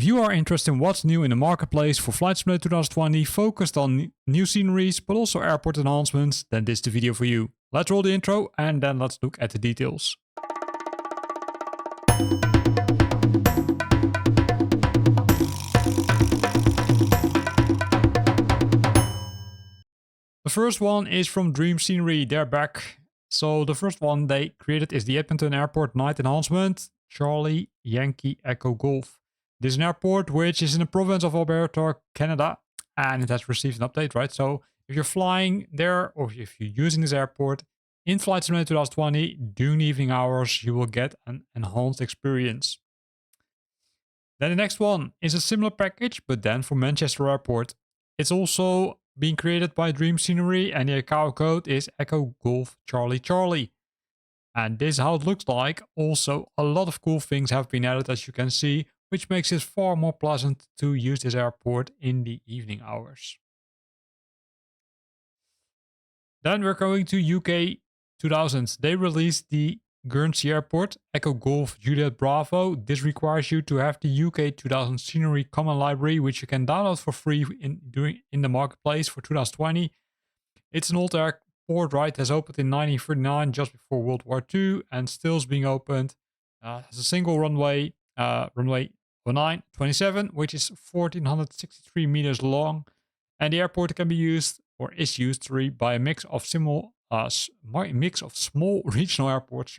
If you are interested in what's new in the marketplace for Flight Simulator 2020, focused on new sceneries, but also airport enhancements, then this is the video for you. Let's roll the intro and then let's look at the details. The first one is from Dream Scenery, they're back. So the first one they created is the Edmonton Airport Night Enhancement, Charlie Yankee Echo Golf. This is an airport which is in the province of Alberta, Canada, and it has received an update, right? So if you're flying there or if you're using this airport in Flight Simulator 2020 during the evening hours, you will get an enhanced experience. Then the next one is a similar package, but then for Manchester Airport. It's also being created by Dream Scenery and the account code is Echo Golf Charlie Charlie. And this is how it looks like. Also, a lot of cool things have been added, as you can see, which makes it far more pleasant to use this airport in the evening hours. Then we're going to UK 2000s. They released the Guernsey Airport, Echo Golf Juliet Bravo. This requires you to have the UK 2000 Scenery Common Library, which you can download for free in the marketplace for 2020. It's an old airport, right? It has opened in 1939, just before World War II, and still is being opened. Has a single runway, runway 0927, which is 1463 meters long, and the airport can be used or is used by a mix of small regional airports,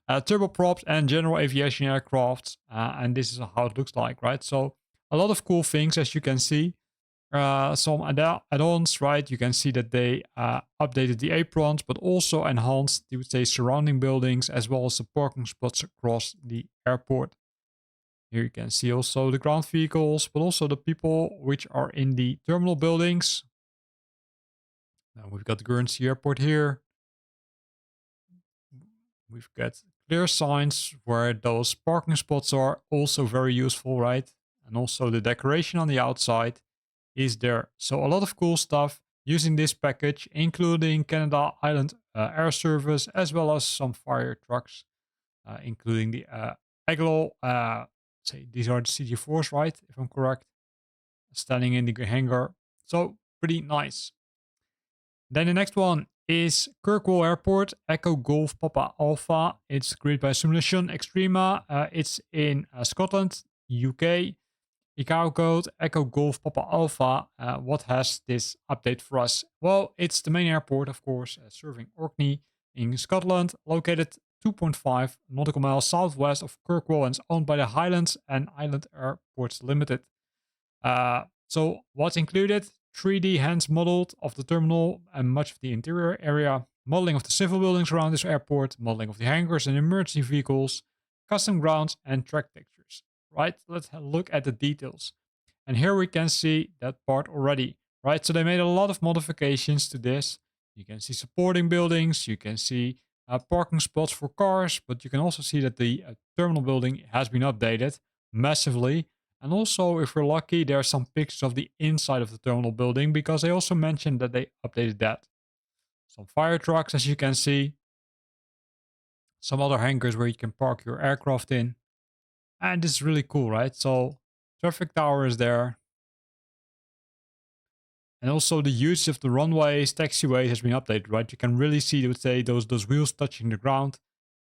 turboprops and general aviation aircrafts, and this is how it looks like, right? So a lot of cool things, as you can see. Some add-ons, right? You can see that they updated the aprons, but also enhanced, you would say, surrounding buildings as well as the parking spots across the airport. Here you can see also the ground vehicles, but also the people which are in the terminal buildings. Now we've got the Guernsey Airport here. We've got clear signs where those parking spots are, also very useful, right? And also the decoration on the outside is there. So a lot of cool stuff using this package, including Canada Island Air Service, as well as some fire trucks, including the Aglo. Say these are the CG4s, right? If I'm correct, standing in the hangar. So pretty nice. Then the next one is Kirkwall Airport, Echo Golf Papa Alpha. It's created by Simulation Extrema. It's in Scotland, UK. Account code Echo Golf Papa Alpha. What has this update for us? Well, it's the main airport, of course, serving Orkney in Scotland, located 2.5 nautical miles southwest of Kirkwall, and is owned by the Highlands and Island Airports Limited. So what's included? 3D hands modeled of the terminal and much of the interior area, modeling of the civil buildings around this airport, modeling of the hangars and emergency vehicles, custom grounds and track textures. Right, let's have a look at the details. And here we can see that part already, right? So they made a lot of modifications to this. You can see supporting buildings, you can see parking spots for cars, but you can also see that the terminal building has been updated massively. And also, if we're lucky, there are some pictures of the inside of the terminal building, because they also mentioned that they updated that. Some fire trucks, as you can see. Some other hangars where you can park your aircraft in. And this is really cool, right? So traffic tower is there. And also the use of the runways, taxiways has been updated, right? You can really see, I would say, those wheels touching the ground.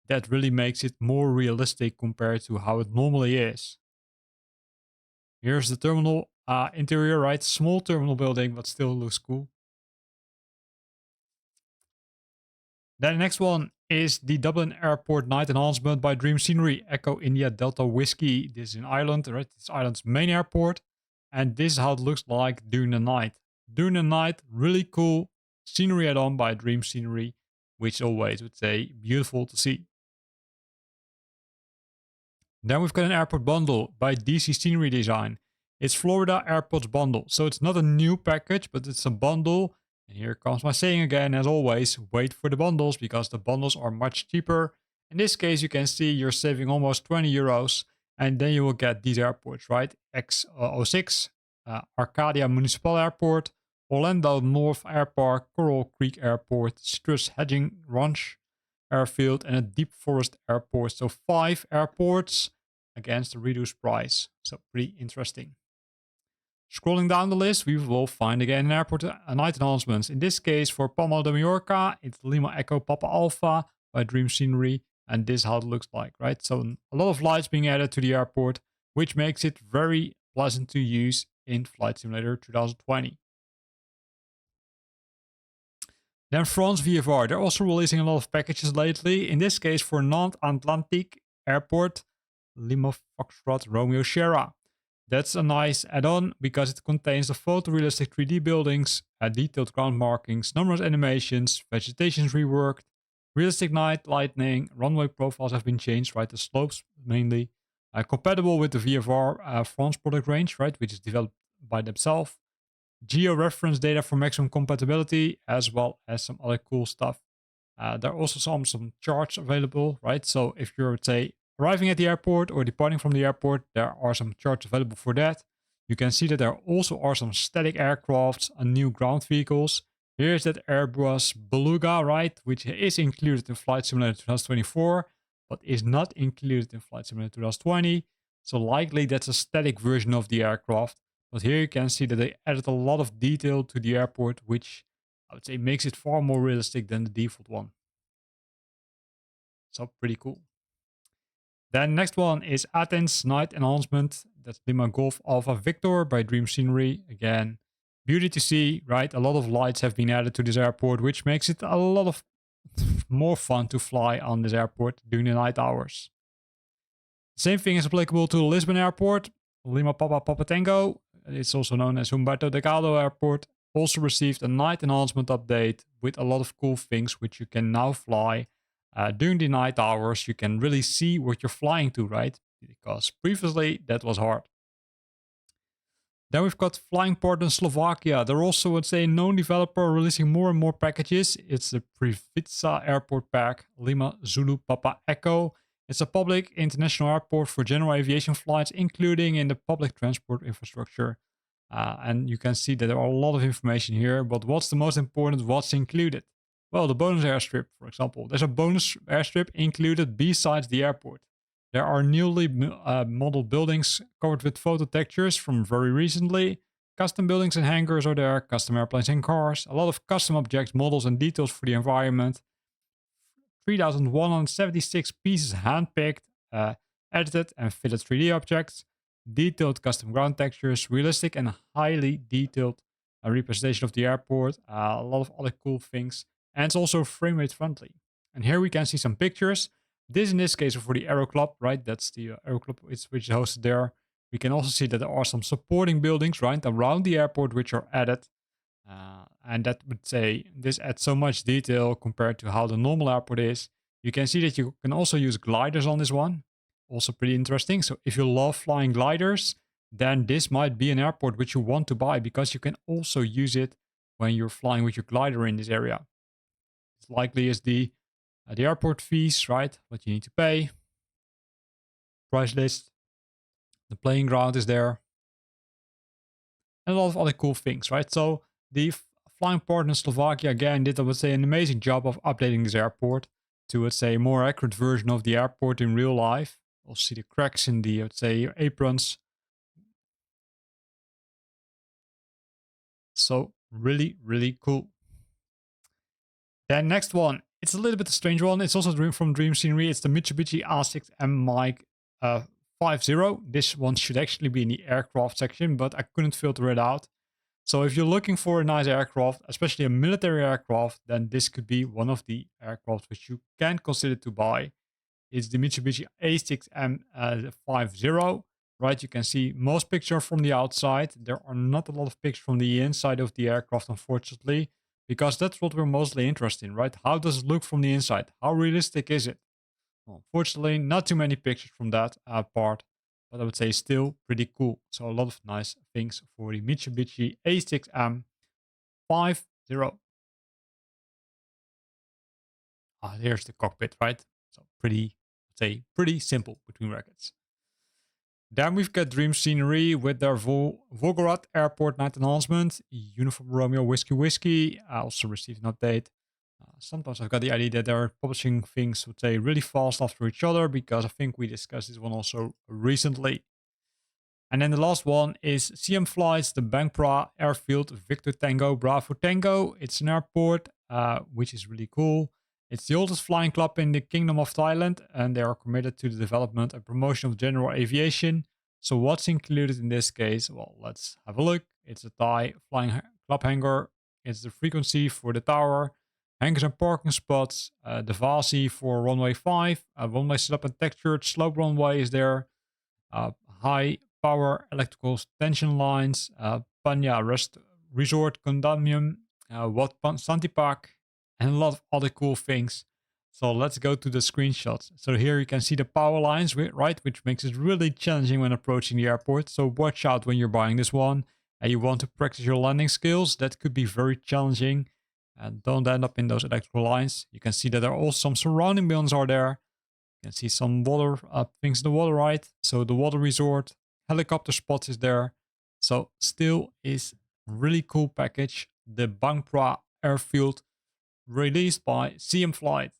That really makes it more realistic compared to how it normally is. Here's the terminal interior, right? Small terminal building, but still looks cool. Then the next one is the Dublin Airport Night Enhancement by Dream Scenery, Echo India Delta Whiskey. This is in Ireland, right? It's Ireland's main airport. And this is how it looks like during the night. During the night, really cool scenery add-on by Dream Scenery, which always would say beautiful to see. Then we've got an airport bundle by DC Scenery Design. It's Florida Airports Bundle. So it's not a new package, but it's a bundle. And here comes my saying again, as always, wait for the bundles, because the bundles are much cheaper. In this case, you can see you're saving almost 20 euros. And then you will get these airports, right? X06, Arcadia Municipal Airport, Orlando North Airpark, Coral Creek Airport, Citrus Hedging Ranch Airfield, and a Deep Forest Airport. So 5 airports. against the reduced price. So pretty interesting. Scrolling down the list, we will find again an airport night announcements. In this case, for Palma de Mallorca, it's Lima Echo Papa Alpha by Dream Scenery. And this is how it looks like, right? So a lot of lights being added to the airport, which makes it very pleasant to use in Flight Simulator 2020. Then France VFR, they're also releasing a lot of packages lately. In this case, for Nantes Atlantique Airport, Lima Foxtrot Romeo Sierra. That's a nice add-on because it contains the photorealistic 3D buildings, detailed ground markings, numerous animations, vegetation's reworked, realistic night lighting, runway profiles have been changed, right? The slopes mainly. Compatible with the VFR France product range, right? Which is developed by themselves. Geo-reference data for maximum compatibility, as well as some other cool stuff. There are also some charts available, right? So if you're, say, arriving at the airport or departing from the airport, there are some charts available for that. You can see that there also are some static aircrafts and new ground vehicles. Here's that Airbus Beluga, right? Which is included in Flight Simulator 2024, but is not included in Flight Simulator 2020. So likely that's a static version of the aircraft. But here you can see that they added a lot of detail to the airport, which I would say makes it far more realistic than the default one. So pretty cool. Then next one is Athens Night Enhancement. That's Lima Golf Alpha Victor by Dream Scenery. Again, beauty to see, right? A lot of lights have been added to this airport, which makes it a lot of more fun to fly on this airport during the night hours. Same thing is applicable to the Lisbon Airport. Lima Papa Papa Tango. It's also known as Humberto Delgado Airport. Also received a night enhancement update with a lot of cool things which you can now fly. During the night hours, you can really see what you're flying to, right? Because previously that was hard. Then we've got Flying Port in Slovakia. They're also, let's say, a known developer releasing more and more packages. It's the Prievidza Airport pack, Lima Zulu Papa Echo. It's a public international airport for general aviation flights, including in the public transport infrastructure. And you can see that there are a lot of information here, but what's the most important, what's included? Well, the bonus airstrip, for example. There's a bonus airstrip included besides the airport. There are newly modeled buildings covered with photo textures from very recently. Custom buildings and hangars are there, custom airplanes and cars, a lot of custom objects, models and details for the environment. 3,176 pieces handpicked, edited and fitted 3D objects, detailed custom ground textures, realistic and highly detailed representation of the airport, a lot of other cool things. And it's also frame rate friendly. And here we can see some pictures. This in this case is for the Aero Club, right? That's the Aero Club which is hosted there. We can also see that there are some supporting buildings right around the airport which are added. And that would say this adds so much detail compared to how the normal airport is. You can see that you can also use gliders on this one. Also pretty interesting. So if you love flying gliders, then this might be an airport which you want to buy because you can also use it when you're flying with your glider in this area. It's likely is the airport fees, right? What you need to pay. Price list. The playing ground is there. And a lot of other cool things, right? So the Flying Port in Slovakia again did, I would say, an amazing job of updating this airport to, let's say, a more accurate version of the airport in real life. You'll see the cracks in the, let's say, aprons. So really, really cool. Then next one, it's a little bit a strange one. It's also from Dream Scenery. It's the Mitsubishi A6M Mic 50. This one should actually be in the aircraft section, but I couldn't filter it out. So if you're looking for a nice aircraft, especially a military aircraft, then this could be one of the aircraft which you can consider to buy. It's the Mitsubishi A6M 50, right? You can see most pictures from the outside. There are not a lot of pictures from the inside of the aircraft, unfortunately, because that's what we're mostly interested in, right? How does it look from the inside? How realistic is it? Well, unfortunately, not too many pictures from that part, but I would say still pretty cool. So a lot of nice things for the Mitsubishi A6M 50. Here's the cockpit, right? So pretty, say, pretty simple between brackets. Then we've got Dream Scenery with their Volgograd Airport night announcement. Uniform Romeo Whiskey Whiskey. I also received an update. sometimes I've got the idea that they're publishing things, would say, really fast after each other, because I think we discussed this one also recently. And then the last one is CM Flights, the Bangpra Airfield Victor Tango Bravo Tango. It's an airport, which is really cool. It's the oldest flying club in the Kingdom of Thailand, and they are committed to the development and promotion of general aviation. So what's included in this case? Well, let's have a look. It's a Thai flying club hangar. It's the frequency for the tower, hangars and parking spots, the VASI for runway 5, runway setup and textured slope runway is there, high power electrical tension lines, Panya Resort Condominium, Wat Santipak, and a lot of other cool things. So let's go to the screenshots. So here you can see the power lines, right, which makes it really challenging when approaching the airport. So watch out when you're buying this one and you want to practice your landing skills. That could be very challenging. And don't end up in those electrical lines. You can see that there are also some surrounding buildings are there. You can see some water things in the water, right? So the water resort, helicopter spots is there. So still is really cool package. The Bangpra Airfield, released by CM Flight.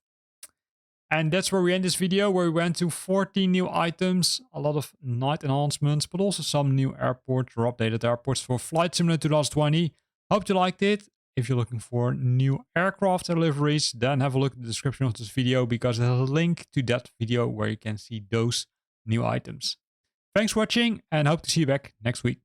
And that's where we end this video, where we went to 14 new items, a lot of night enhancements, but also some new airports or updated airports for Flight Simulator 2020. Hope you liked it. If you're looking for new aircraft deliveries, then have a look at the description of this video, because it has a link to that video where you can see those new items. Thanks for watching, and hope to see you back next week.